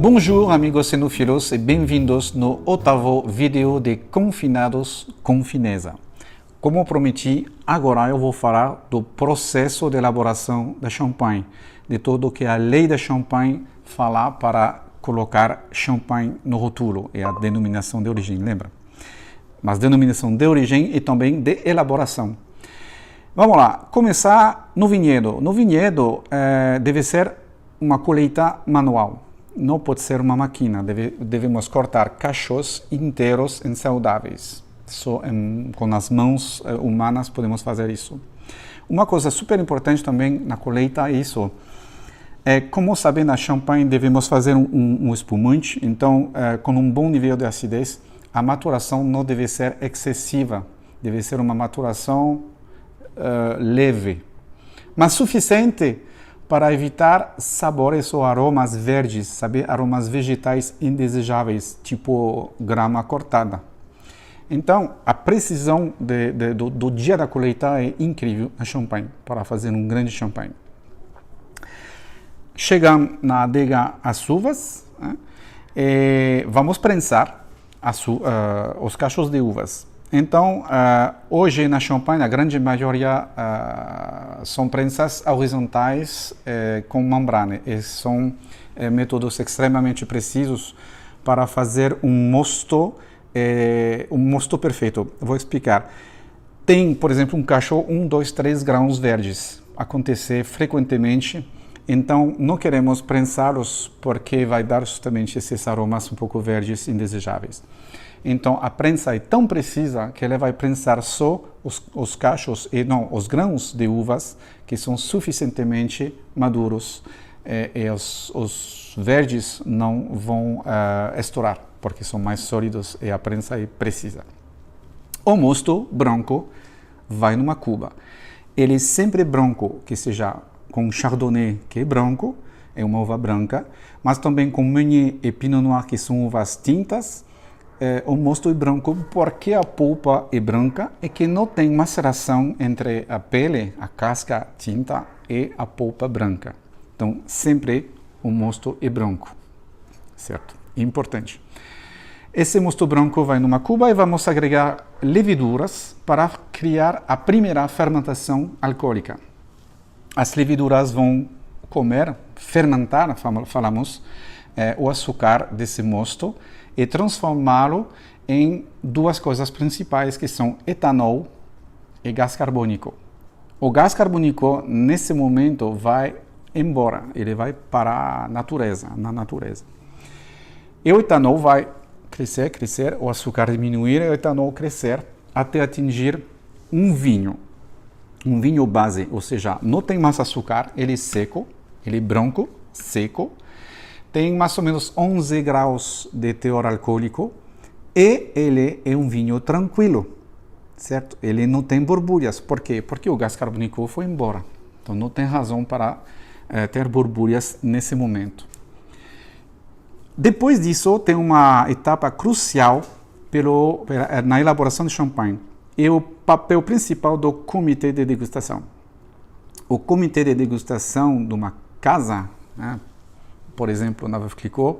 Bonjour amigos cenófilos e bem-vindos no oitavo vídeo de Confinados com Fineza. Como prometi, agora eu vou falar do processo de elaboração da champanhe, de tudo o que a lei da champanhe fala para colocar champanhe no rótulo, é a denominação de origem, lembra? Mas denominação de origem e também de elaboração. Vamos lá, começar no vinhedo. No vinhedo deve ser uma colheita manual. Não pode ser uma máquina, devemos cortar cachos inteiros e saudáveis. Só com as mãos humanas podemos fazer isso. Uma coisa super importante também na colheita é isso. Como sabem, na champanhe devemos fazer um espumante, então com um bom nível de acidez, a maturação não deve ser excessiva, deve ser uma maturação leve, mas suficiente para evitar sabores ou aromas verdes, sabe? Aromas vegetais indesejáveis, tipo grama cortada. Então, a precisão do dia da colheita é incrível na champanhe, para fazer um grande champanhe. Chegam na adega as uvas, né? E vamos prensar os cachos de uvas. Então, hoje na champanhe, a grande maioria são prensas horizontais com membrana. E são métodos extremamente precisos para fazer um mosto perfeito. Vou explicar. Tem, por exemplo, um cacho 1, 2, 3 grãos verdes. Acontece frequentemente. Então, não queremos prensá-los porque vai dar justamente esses aromas um pouco verdes indesejáveis. Então, a prensa é tão precisa que ela vai prensar só os cachos e não os grãos de uvas que são suficientemente maduros e os verdes não vão estourar porque são mais sólidos e a prensa é precisa. O mosto branco vai numa cuba. Ele é sempre branco, que seja com chardonnay, que é branco, é uma uva branca, mas também com meunier e pinot noir, que são uvas tintas. O mosto é branco porque a polpa é branca e que não tem maceração entre a pele, a casca tinta e a polpa branca. Então, sempre o mosto é branco, certo? Importante. Esse mosto branco vai numa cuba e vamos agregar leveduras para criar a primeira fermentação alcoólica. As leveduras vão fermentar, falamos, o açúcar desse mosto e transformá-lo em duas coisas principais, que são etanol e gás carbônico. O gás carbônico, nesse momento, vai embora, ele vai para na natureza. E o etanol vai crescer, o açúcar diminuir e o etanol crescer até atingir um vinho base, ou seja, não tem mais açúcar, ele é seco, ele é branco, seco, tem mais ou menos 11 graus de teor alcoólico e ele é um vinho tranquilo, certo? Ele não tem borbulhas. Por quê? Porque o gás carbônico foi embora. Então não tem razão para ter borbulhas nesse momento. Depois disso, tem uma etapa crucial na elaboração de champanhe. É o papel principal do comitê de degustação. O comitê de degustação de uma casa, né? Por exemplo, na Veuve Clicquot,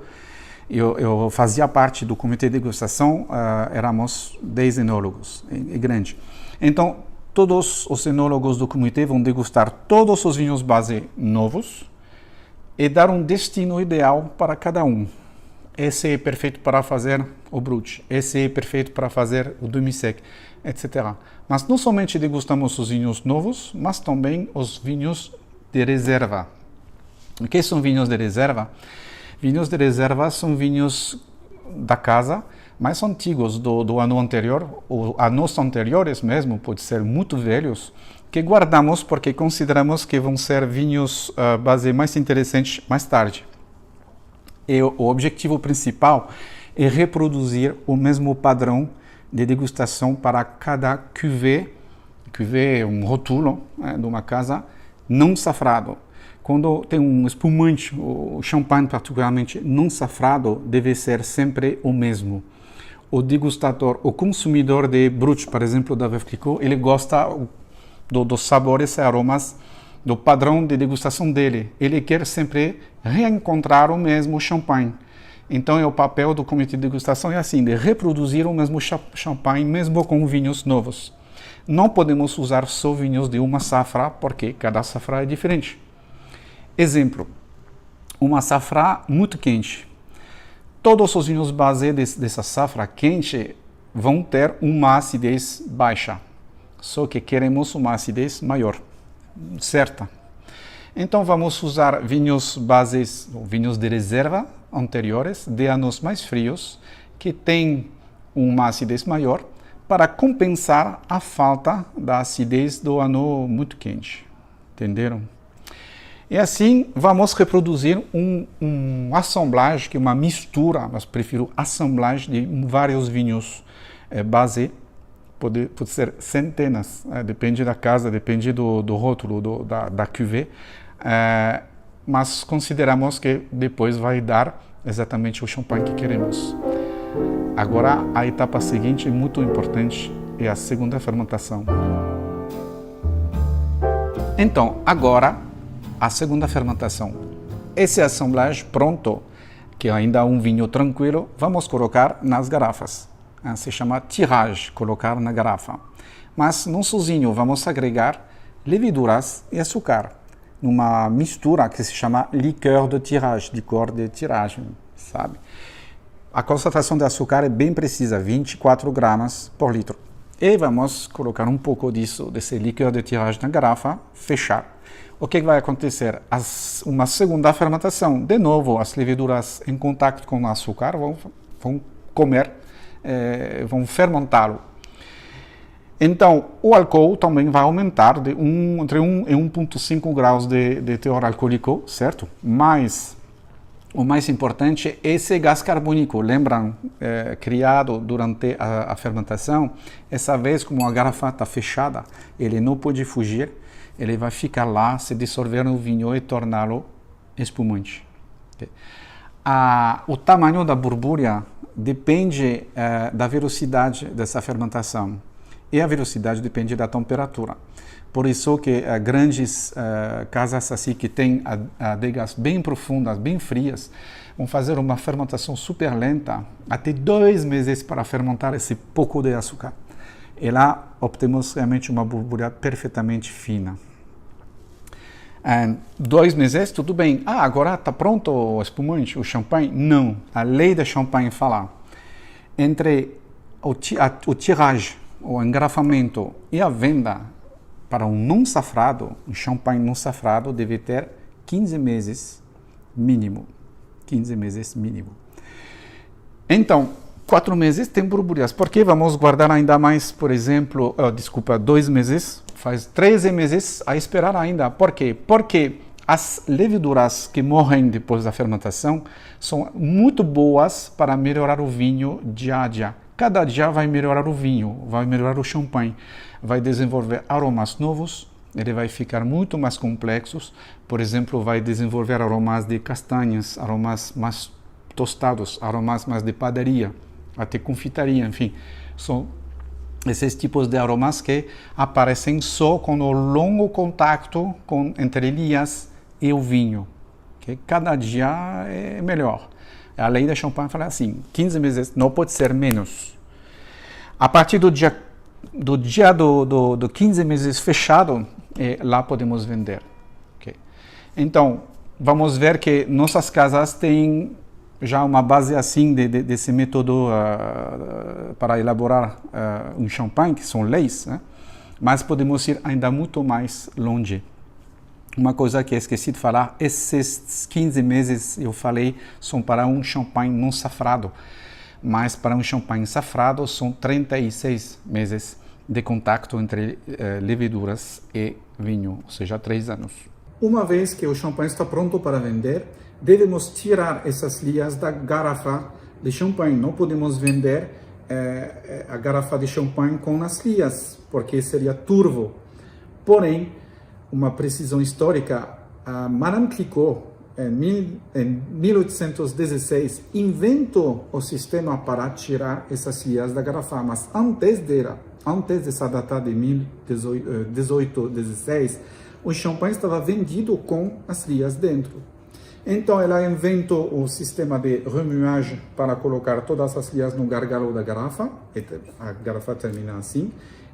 eu fazia parte do comitê de degustação, éramos 10 enólogos, é grande. Então, todos os enólogos do comitê vão degustar todos os vinhos base novos e dar um destino ideal para cada um. Esse é perfeito para fazer o brut, esse é perfeito para fazer o demi-sec, etc. Mas não somente degustamos os vinhos novos, mas também os vinhos de reserva. O que são vinhos de reserva? Vinhos de reserva são vinhos da casa, mais antigos do ano anterior, ou anos anteriores mesmo, pode ser muito velhos, que guardamos porque consideramos que vão ser vinhos base mais interessantes mais tarde. E o objetivo principal é reproduzir o mesmo padrão de degustação para cada cuvée. Cuvée é um rótulo, né, de uma casa não safrado. Quando tem um espumante, o champanhe particularmente não safrado, deve ser sempre o mesmo. O degustador, o consumidor de brut, por exemplo, da Veuve Clicquot, ele gosta dos sabores e aromas do padrão de degustação dele. Ele quer sempre reencontrar o mesmo champanhe. Então, o papel do comitê de degustação é assim, de reproduzir o mesmo champanhe, mesmo com vinhos novos. Não podemos usar só vinhos de uma safra, porque cada safra é diferente. Exemplo, uma safra muito quente. Todos os vinhos base dessa safra quente vão ter uma acidez baixa, só que queremos uma acidez maior, certa. Então vamos usar vinhos bases, vinhos de reserva anteriores, de anos mais frios, que têm uma acidez maior, para compensar a falta da acidez do ano muito quente. Entenderam? E assim vamos reproduzir um assemblage, que é uma mistura, mas prefiro assemblage de vários vinhos base, pode ser centenas, depende da casa, depende do rótulo, da cuvée, mas consideramos que depois vai dar exatamente o champanhe que queremos. Agora, a etapa seguinte, muito importante, é a segunda fermentação. Então, agora, a segunda fermentação. Esse assemblage pronto, que ainda é um vinho tranquilo, vamos colocar nas garrafas. Se chama tirage, colocar na garrafa. Mas não sozinho, vamos agregar leveduras e açúcar, numa mistura que se chama liqueur de tirage, licor de tiragem, sabe? A concentração de açúcar é bem precisa, 24 gramas por litro. E vamos colocar um pouco desse liqueur de tiragem na garrafa, fechar. O que vai acontecer? Uma segunda fermentação. De novo, as leveduras em contato com o açúcar vão comer, vão fermentá-lo. Então, o álcool também vai aumentar entre 1 e 1,5 graus de teor alcoólico, certo? Mas o mais importante é esse gás carbônico. Lembram, criado durante a fermentação, essa vez como a garrafa está fechada, ele não pode fugir, ele vai ficar lá, se dissolver no vinho e torná-lo espumante. O tamanho da borbulha depende da velocidade dessa fermentação. E a velocidade depende da temperatura. Por isso que grandes casas assim que têm adegas bem profundas, bem frias, vão fazer uma fermentação super lenta, até 2 meses para fermentar esse pouco de açúcar. E lá obtemos realmente uma borbulha perfeitamente fina. 2 meses, tudo bem. Agora está pronto o espumante, o champanhe? Não. A lei da champanhe fala entre o tirage, o engarrafamento e a venda para um não safrado, um champanhe não safrado deve ter 15 meses mínimo. 15 meses mínimo. Então, 4 meses tem borbulhas. Por que vamos guardar ainda mais, por exemplo, 2 meses? Faz 13 meses a esperar ainda. Por quê? Porque as leveduras que morrem depois da fermentação são muito boas para melhorar o vinho dia a dia. Cada dia vai melhorar o vinho, vai melhorar o champanhe, vai desenvolver aromas novos, ele vai ficar muito mais complexo. Por exemplo, vai desenvolver aromas de castanhas, aromas mais tostados, aromas mais de padaria, até confeitaria, enfim. São esses tipos de aromas que aparecem só com o longo contato entre linhas e o vinho, que cada dia é melhor. A lei da champanhe fala assim, 15 meses, não pode ser menos. A partir do dia do 15 meses fechado, lá podemos vender. Okay? Então, vamos ver que nossas casas têm já uma base assim desse método para elaborar um champanhe, que são leis, né? Mas podemos ir ainda muito mais longe. Uma coisa que eu esqueci de falar, esses 15 meses, eu falei, são para um champanhe não safrado, mas para um champanhe safrado são 36 meses de contato entre leveduras e vinho, ou seja, 3 anos. Uma vez que o champanhe está pronto para vender, devemos tirar essas linhas da garrafa de champanhe. Não podemos vender a garrafa de champanhe com as linhas, porque seria turvo. Porém, uma precisão histórica, a Madame Clicquot, em 1816, inventou o sistema para tirar essas linhas da garrafa, mas antes dessa data de 1816, o champanhe estava vendido com as linhas dentro. Então ela inventou o sistema de remuagem para colocar todas as lias no gargalo da garrafa, e a garrafa termina assim,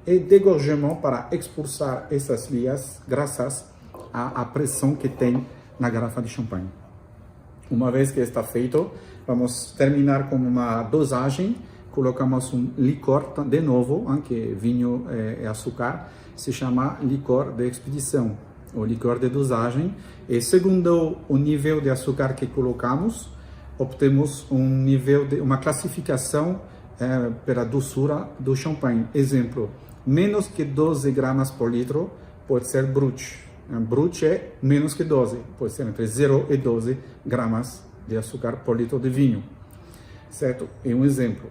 e degorgement para expulsar essas lias graças à pressão que tem na garrafa de champanhe. Uma vez que está feito, vamos terminar com uma dosagem. Colocamos um licor, de novo, que é vinho e açúcar, se chama licor de expedição, ou licor de dosagem. E segundo o nível de açúcar que colocamos, obtemos uma classificação pela doçura do champanhe. Exemplo, menos que 12 gramas por litro pode ser brut. Brut é menos que 12, pode ser entre 0 e 12 gramas de açúcar por litro de vinho. Certo? É um exemplo.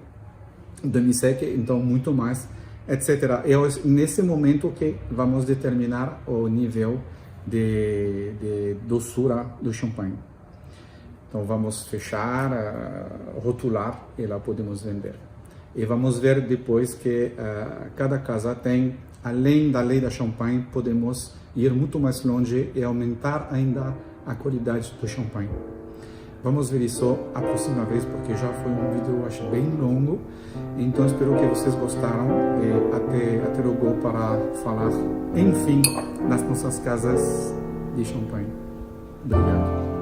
Demi-sec, então muito mais, etc. É nesse momento que vamos determinar o nível de doçura do champanhe. Então vamos fechar, rotular e lá podemos vender. E vamos ver depois que cada casa tem, além da lei da champanhe, podemos ir muito mais longe e aumentar ainda a qualidade do champanhe. Vamos ver isso a próxima vez, porque já foi um vídeo, eu acho, bem longo. Então, espero que vocês gostaram e até logo para falar, enfim, nas nossas casas de champanhe. Obrigado.